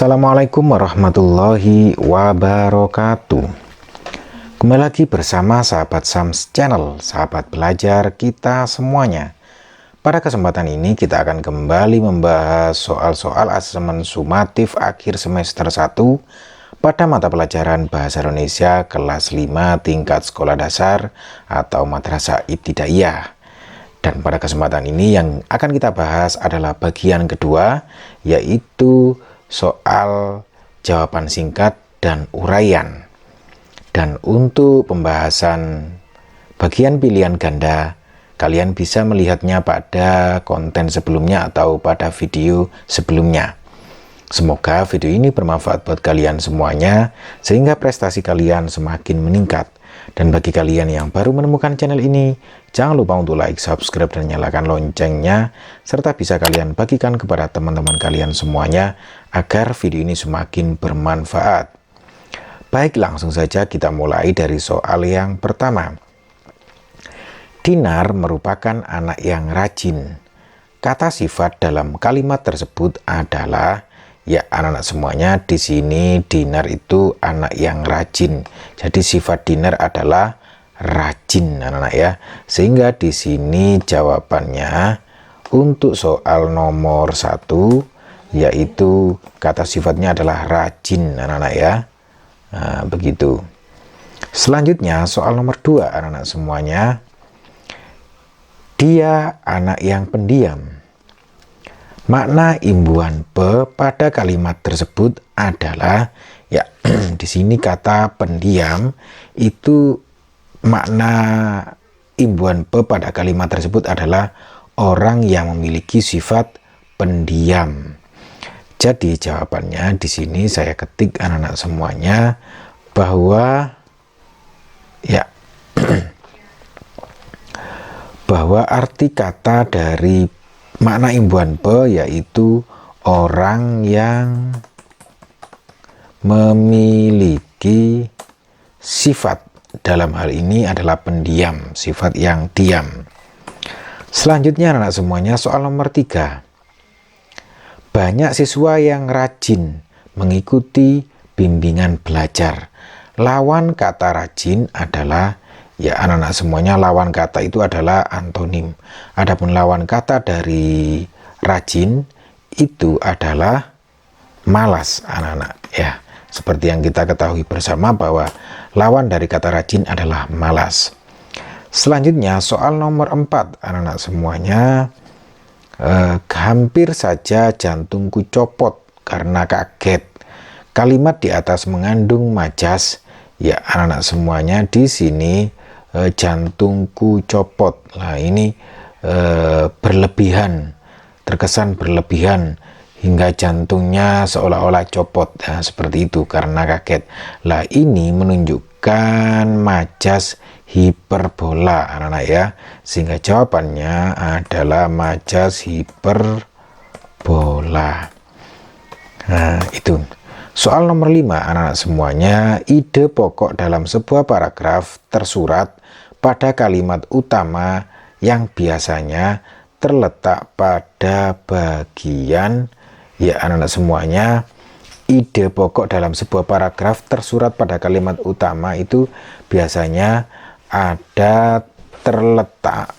Assalamualaikum warahmatullahi wabarakatuh. Kembali lagi bersama sahabat Sams Channel, sahabat belajar kita semuanya. Pada kesempatan ini kita akan kembali membahas soal-soal asesmen sumatif akhir semester 1 pada mata pelajaran Bahasa Indonesia kelas 5 tingkat sekolah dasar atau Madrasah Ibtidaiyah. Dan pada kesempatan ini yang akan kita bahas adalah bagian kedua, yaitu soal jawaban singkat dan uraian. Dan untuk pembahasan bagian pilihan ganda, kalian bisa melihatnya pada konten sebelumnya atau pada video sebelumnya. Semoga video ini bermanfaat buat kalian semuanya, sehingga prestasi kalian semakin meningkat. Dan bagi kalian yang baru menemukan channel ini, jangan lupa untuk like, subscribe, dan nyalakan loncengnya, serta bisa kalian bagikan kepada teman-teman kalian semuanya, agar video ini semakin bermanfaat. Baik, langsung saja kita mulai dari soal yang pertama. Dinar merupakan anak yang rajin. Kata sifat dalam kalimat tersebut adalah, ya anak-anak semuanya, di sini Dinar itu anak yang rajin. Jadi sifat Dinar adalah rajin, anak-anak ya. Sehingga di sini jawabannya untuk soal nomor 1, yaitu kata sifatnya adalah rajin, anak-anak ya. Nah, begitu. Selanjutnya soal nomor 2, anak-anak semuanya. Dia anak yang pendiam. Makna imbuhan be pada kalimat tersebut adalah, ya di sini kata pendiam itu makna imbuhan be pada kalimat tersebut adalah orang yang memiliki sifat pendiam. Jadi jawabannya di sini saya ketik anak-anak semuanya bahwa ya bahwa arti kata dari makna imbuhan be yaitu orang yang memiliki sifat, dalam hal ini adalah pendiam, sifat yang diam. Selanjutnya anak-anak semuanya soal nomor 3. Banyak siswa yang rajin mengikuti bimbingan belajar. Lawan kata rajin adalah, ya anak-anak semuanya, lawan kata itu adalah antonim. Adapun lawan kata dari rajin itu adalah malas, anak-anak ya. Seperti yang kita ketahui bersama bahwa lawan dari kata rajin adalah malas. Selanjutnya soal nomor 4, anak-anak semuanya. Hampir saja jantungku copot karena kaget. Kalimat di atas mengandung majas. Ya anak-anak semuanya, di sini jantungku copot. Nah ini berlebihan, terkesan berlebihan hingga jantungnya seolah-olah copot. Nah, seperti itu karena kaget. Lah ini menunjukkan majas hiperbola, anak-anak ya. Sehingga jawabannya adalah majas hiperbola. Nah itu. Soal nomor 5, anak-anak semuanya. Ide pokok dalam sebuah paragraf tersurat pada kalimat utama yang biasanya terletak pada bagian, ya anak-anak semuanya, ide pokok dalam sebuah paragraf tersurat pada kalimat utama itu biasanya ada terletak,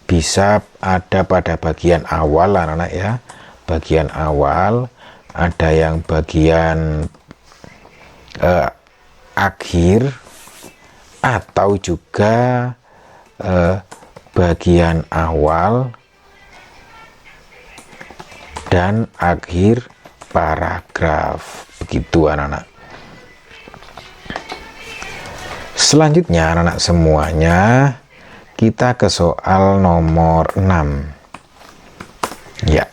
bisa ada pada bagian awal, anak-anak ya, bagian awal, ada yang bagian akhir, atau juga bagian awal dan akhir paragraf. Begitu anak-anak. Selanjutnya anak-anak semuanya, kita ke soal nomor 6. Ya.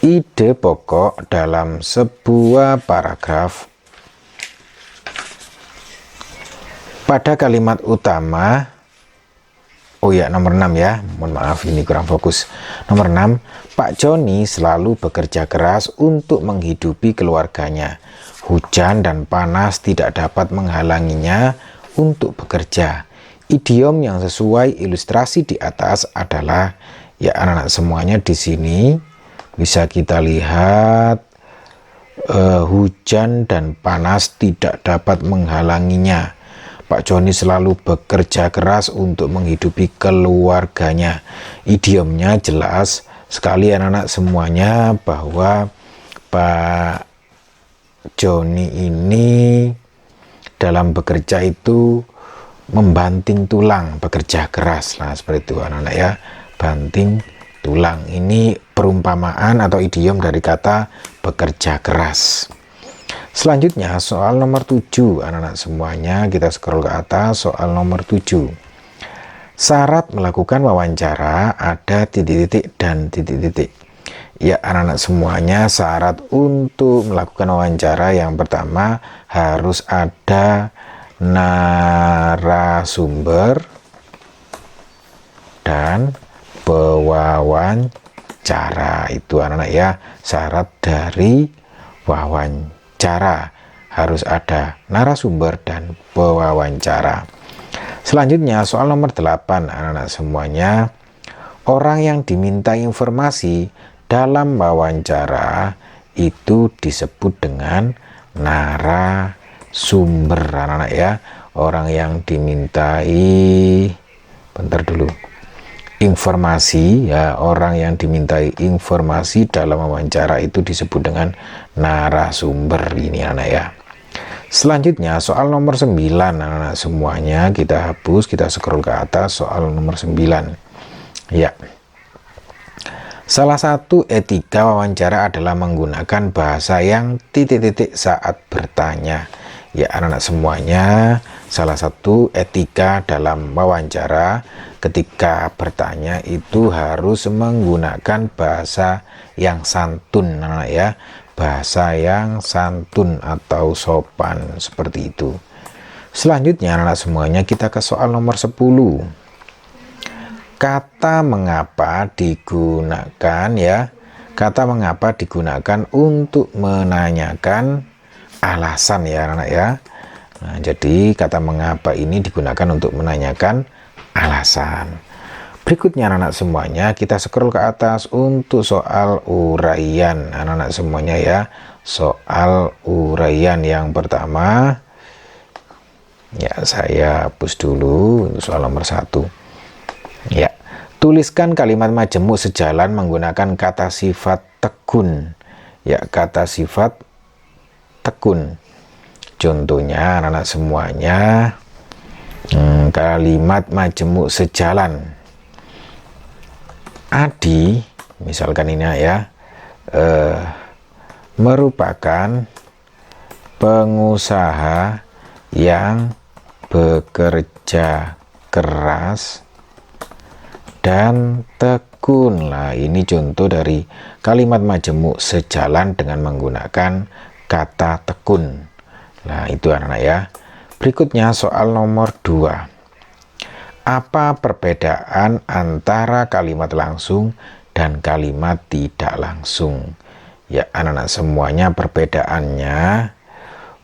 Ide pokok dalam sebuah paragraf pada kalimat utama. Oh ya, nomor 6 ya. Mohon maaf ini kurang fokus. Nomor 6, Pak Joni selalu bekerja keras untuk menghidupi keluarganya. Hujan dan panas tidak dapat menghalanginya untuk bekerja. Idiom yang sesuai ilustrasi di atas adalah, ya anak-anak semuanya, di sini bisa kita lihat Hujan dan panas tidak dapat menghalanginya. Pak Joni selalu bekerja keras untuk menghidupi keluarganya. Idiomnya jelas sekali anak-anak semuanya bahwa Pak Joni ini dalam bekerja itu membanting tulang, bekerja keras. Nah, seperti itu anak-anak ya, banting tulang. Ini perumpamaan atau idiom dari kata bekerja keras. Selanjutnya soal nomor 7 anak-anak semuanya, kita scroll ke atas. Soal nomor 7, syarat melakukan wawancara ada titik-titik dan titik-titik. Ya anak-anak semuanya, syarat untuk melakukan wawancara yang pertama harus ada narasumber dan pewawancara. Itu anak-anak ya, syarat dari wawancara harus ada narasumber dan pewawancara. Selanjutnya soal nomor 8 anak-anak semuanya, orang yang diminta informasi dalam wawancara itu disebut dengan narasumber anak-anak ya. Orang yang dimintai, bentar dulu, informasi ya, orang yang dimintai informasi dalam wawancara itu disebut dengan narasumber ini anak ya. Selanjutnya soal nomor 9 anak-anak semuanya, kita hapus, kita scroll ke atas. Soal nomor 9 ya, salah satu etika wawancara adalah menggunakan bahasa yang titik-titik saat bertanya. Ya anak-anak semuanya, salah satu etika dalam wawancara ketika bertanya itu harus menggunakan bahasa yang santun anak-anak ya, bahasa yang santun atau sopan seperti itu. Selanjutnya anak-anak semuanya, kita ke soal nomor 10. Kata mengapa digunakan ya, kata mengapa digunakan untuk menanyakan alasan ya anak-anak ya. Nah, jadi kata mengapa ini digunakan untuk menanyakan alasan. Berikutnya anak-anak semuanya, kita scroll ke atas untuk soal uraian anak-anak semuanya ya. Soal uraian yang pertama ya, saya hapus dulu untuk soal nomor 1 ya. Tuliskan kalimat majemuk sejalan menggunakan kata sifat tekun ya, kata sifat tekun. Contohnya anak-anak semuanya, kalimat majemuk sejalan. Adi, misalkan ini ya, merupakan pengusaha yang bekerja keras dan tekun. Lah, ini contoh dari kalimat majemuk sejalan dengan menggunakan kata tekun. Nah, itu anak-anak ya. Berikutnya soal nomor 2. Apa perbedaan antara kalimat langsung dan kalimat tidak langsung? Ya anak-anak semuanya, perbedaannya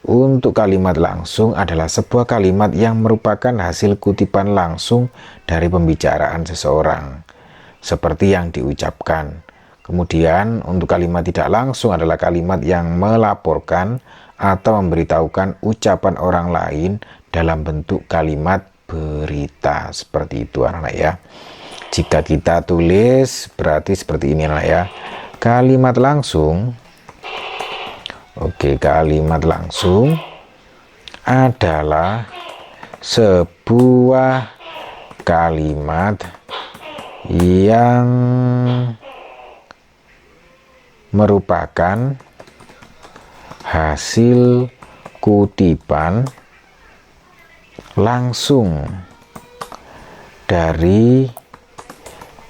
untuk kalimat langsung adalah sebuah kalimat yang merupakan hasil kutipan langsung dari pembicaraan seseorang seperti yang diucapkan. Kemudian untuk kalimat tidak langsung adalah kalimat yang melaporkan atau memberitahukan ucapan orang lain dalam bentuk kalimat berita. Seperti itu anak-anak ya. Jika kita tulis berarti seperti ini anak-anak ya. Kalimat langsung, oke, kalimat langsung adalah sebuah kalimat yang merupakan hasil kutipan langsung dari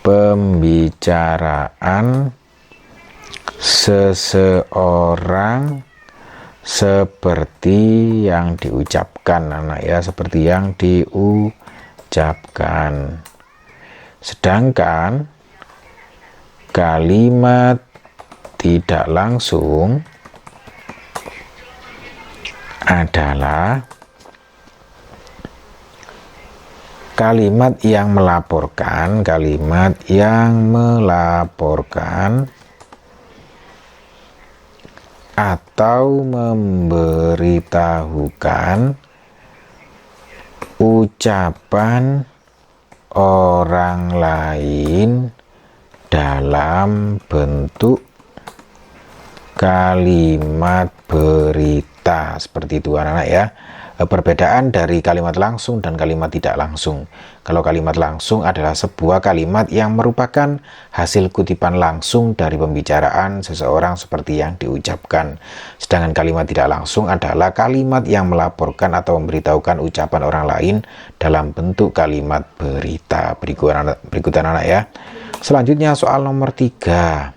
pembicaraan seseorang seperti yang diucapkan anak ya, seperti yang diucapkan. Sedangkan kalimat tidak langsung adalah kalimat yang melaporkan, atau memberitahukan ucapan orang lain dalam bentuk kalimat berita. Seperti itu anak-anak ya. Perbedaan dari kalimat langsung dan kalimat tidak langsung. Kalau kalimat langsung adalah sebuah kalimat yang merupakan hasil kutipan langsung dari pembicaraan seseorang seperti yang diucapkan. Sedangkan kalimat tidak langsung adalah kalimat yang melaporkan atau memberitahukan ucapan orang lain dalam bentuk kalimat berita. Berikut anak-anak ya. Selanjutnya soal nomor 3.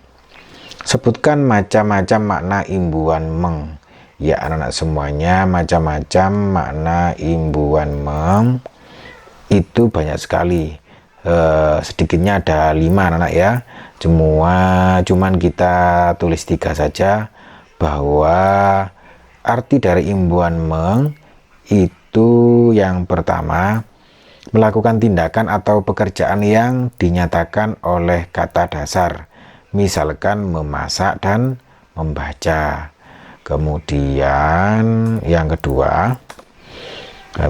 Sebutkan macam-macam makna imbuhan meng. Ya anak-anak semuanya, macam-macam makna imbuhan meng itu banyak sekali. Sedikitnya ada 5 anak-anak ya. Cuman kita tulis 3 saja, bahwa arti dari imbuhan meng itu yang pertama, melakukan tindakan atau pekerjaan yang dinyatakan oleh kata dasar, misalkan memasak dan membaca. Kemudian yang kedua,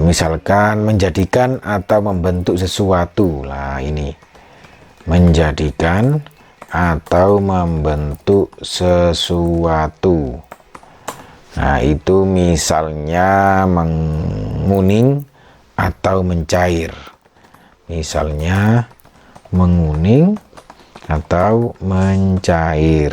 misalkan menjadikan atau membentuk sesuatu. Nah ini, menjadikan atau membentuk sesuatu. Nah itu misalnya menguning atau mencair. Misalnya menguning atau mencair.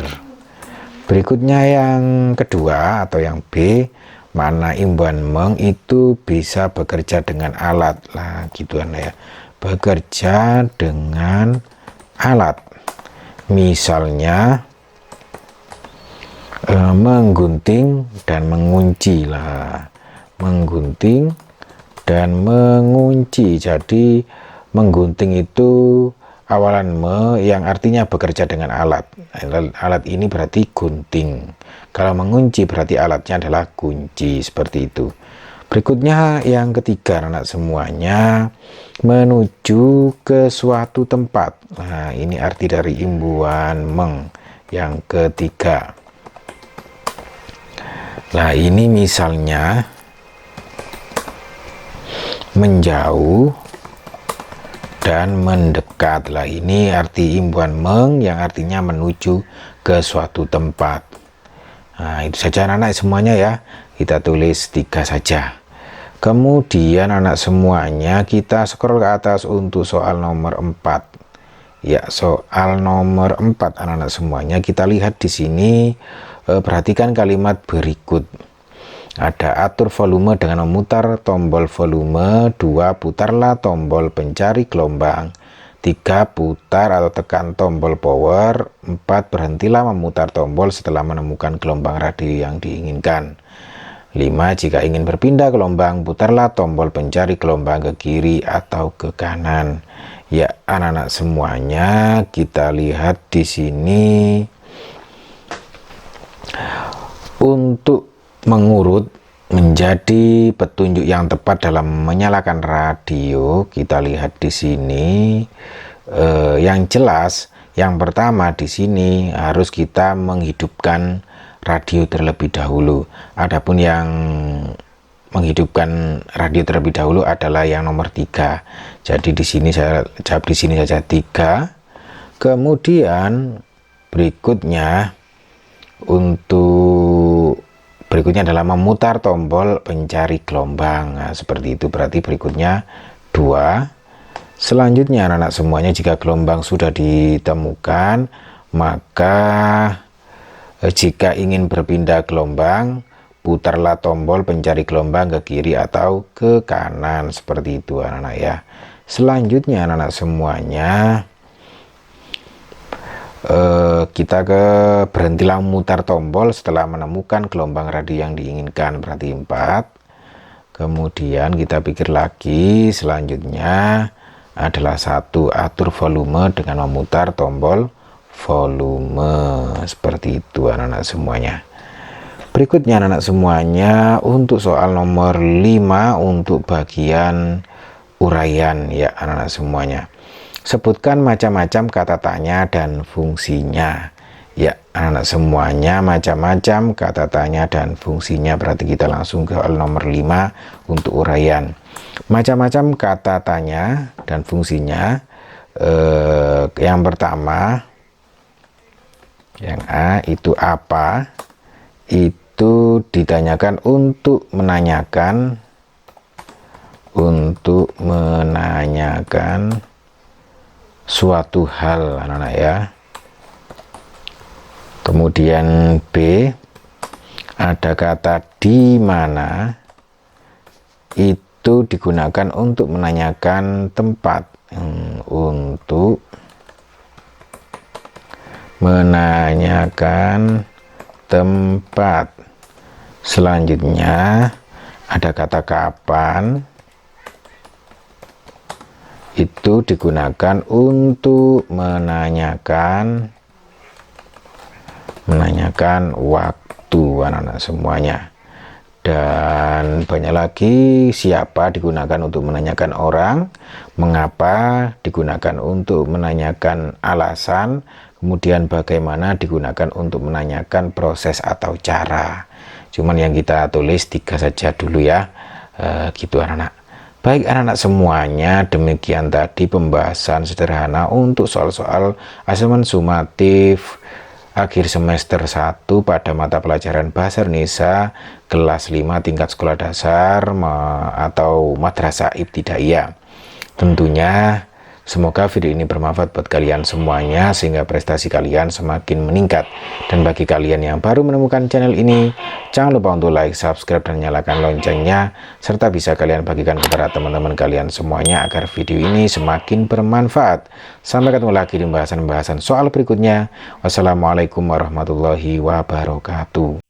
Berikutnya yang kedua atau yang B, makna imbuhan meng itu bisa bekerja dengan alat. Lah gitu kan ya. Bekerja dengan alat. Misalnya menggunting dan mengunci lah. Menggunting dan mengunci. Jadi menggunting itu awalan me yang artinya bekerja dengan alat. Alat ini berarti gunting. Kalau mengunci berarti alatnya adalah kunci. Seperti itu. Berikutnya yang ketiga anak semuanya, menuju ke suatu tempat. Nah ini arti dari imbuhan meng yang ketiga. Nah ini misalnya menjauh dan mendekat. Lah ini arti imbuhan meng yang artinya menuju ke suatu tempat. Nah itu saja anak-anak semuanya ya, kita tulis 3 saja. Kemudian anak semuanya kita scroll ke atas untuk soal nomor 4. Ya soal nomor 4 anak-anak semuanya, kita lihat di sini. Perhatikan kalimat berikut. Ada atur volume dengan memutar tombol volume, 2 putarlah tombol pencari gelombang, 3 putar atau tekan tombol power, 4 berhentilah memutar tombol setelah menemukan gelombang radio yang diinginkan, 5 jika ingin berpindah gelombang putarlah tombol pencari gelombang ke kiri atau ke kanan. Ya anak-anak semuanya, kita lihat di sini untuk mengurut menjadi petunjuk yang tepat dalam menyalakan radio. Kita lihat di sini yang jelas, yang pertama di sini harus kita menghidupkan radio terlebih dahulu. Adapun yang menghidupkan radio terlebih dahulu adalah yang nomor 3. Jadi di sini saya jawab di sini saja 3. Kemudian berikutnya adalah memutar tombol pencari gelombang. Nah, seperti itu, berarti berikutnya 2. Selanjutnya anak-anak semuanya, jika gelombang sudah ditemukan, maka jika ingin berpindah gelombang putarlah tombol pencari gelombang ke kiri atau ke kanan. Seperti itu anak-anak ya. Selanjutnya anak-anak semuanya, kita berhentilah memutar tombol setelah menemukan gelombang radio yang diinginkan, berarti 4. Kemudian kita pikir lagi, selanjutnya adalah 1, atur volume dengan memutar tombol volume. Seperti itu anak-anak semuanya. Berikutnya anak-anak semuanya, untuk soal nomor 5 untuk bagian uraian ya anak-anak semuanya. Sebutkan macam-macam kata tanya dan fungsinya. Ya, anak-anak semuanya macam-macam kata tanya dan fungsinya. Berarti kita langsung ke soal nomor 5 untuk uraian. Macam-macam kata tanya dan fungsinya. Yang pertama, yang A itu apa? Itu ditanyakan untuk menanyakan suatu hal, anak-anak ya. Kemudian B, ada kata di mana, itu digunakan untuk menanyakan tempat, untuk menanyakan tempat. Selanjutnya ada kata kapan, itu digunakan untuk menanyakan waktu, anak-anak semuanya. Dan banyak lagi. Siapa digunakan untuk menanyakan orang, mengapa digunakan untuk menanyakan alasan, kemudian bagaimana digunakan untuk menanyakan proses atau cara. Cuman yang kita tulis 3 saja dulu ya, gitu anak-anak. Baik anak-anak semuanya, demikian tadi pembahasan sederhana untuk soal-soal asesmen sumatif akhir semester 1 pada mata pelajaran Bahasa Indonesia kelas 5 tingkat sekolah dasar atau madrasah ibtidaiyah. Tentunya semoga video ini bermanfaat buat kalian semuanya sehingga prestasi kalian semakin meningkat. Dan bagi kalian yang baru menemukan channel ini, jangan lupa untuk like, subscribe, dan nyalakan loncengnya, serta bisa kalian bagikan kepada teman-teman kalian semuanya agar video ini semakin bermanfaat. Sampai ketemu lagi di pembahasan-pembahasan soal berikutnya. Wassalamualaikum warahmatullahi wabarakatuh.